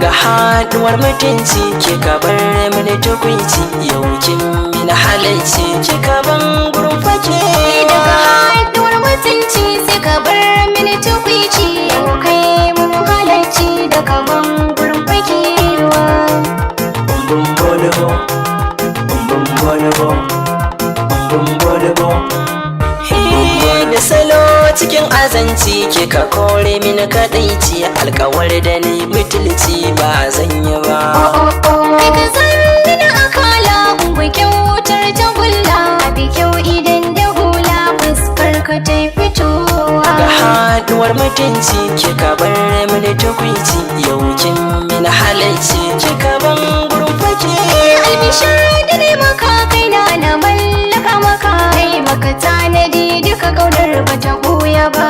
daga haduwar mutunci kika bar mini tukwici yau kin min halarci kika ban gurin fake daga haduwar mutunci sai ka bar mini tukwici yau kai mun halarci daga ban gurin fakewa bum bolebo bum bolebo bum bolebo da salo cikin azanci kika kore mini kadaici alkawar da ni butulci ba zan yi ba kai ka zanni da akala ungwe kyautar ta gulla abi kyau idan da hula fuskar ka ta fitowa ga haduwar mutunci kika bar mini tukwici yau kin min halarci kika ban gurin fake albishir da ne maka kaina na mallaka maka kai maka tanadi duka kaunar bata goya ba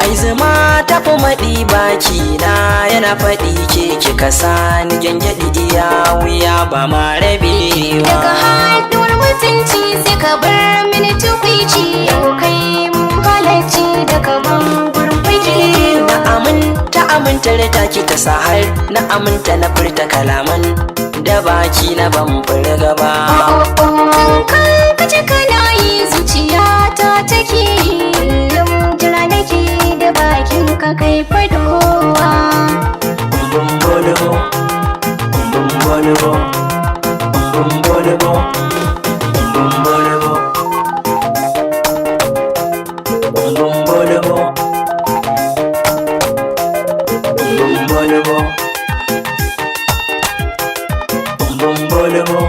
ai zama ta fi maɗi baki na yana faɗi ke kika sani gyangyaɗi iya wuya ba ma rabewa daga haduwar mutunci sai ka bar mini tukwici yau kai mun halarci daga ban gurin fakewa na aminta da taki ta sahar na aminta na furta kalaman da baki na ban furga ba kankan kace kana yi zuciya ta take kullum jira nake da bakin ka kai fadowa bum bolebo bum bolebo bum bolebo bum bolebo bum bolebo bum bolebo bum bolebo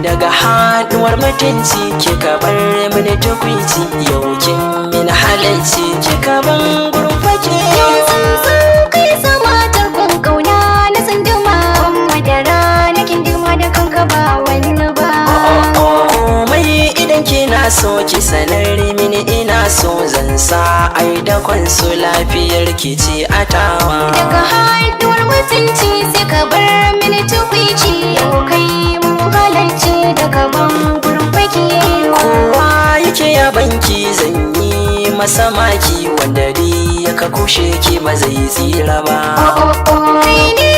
daga haduwar mutunci kika bar mini tukwici yau kin min halarci kika ban gurin fake sun kai sama tarkon kauna na tsunduma madara na kindima da kanka ba wani ba komai idan kina so ki sanar mini ina so zan sa ai da kwansu lafiyar ki ce atawa daga haduwar mutunci sai ka bar mini tukwici yau kai mun halarci daga ban gurin fakewa kowa yake ya banki zan yi masa maki wanda dai ya kushe ki ba zai tsira ba kai ne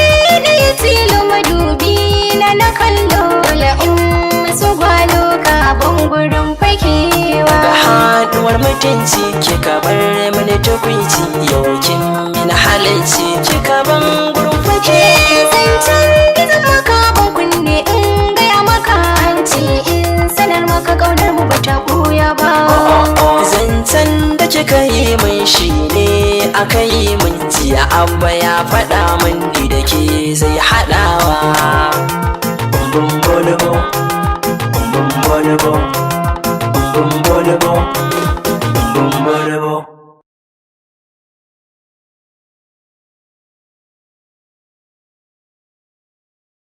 da ya tilo madubi na kallo dole in masu gwalo ka ban gurin fakewa ga haduwar mutunci kika bar mini tukwici yau kin min halarci kika ban gurin fake zancen gizo maka ban kunne in gaya maka an ce in sanar maka kaunar mu bata ɓuya ba zancen da kika yi min shi ne aka yi min jiya abba ya faɗa min ni da ke zai haɗawa bum bolebo bum bolebo bum bolebo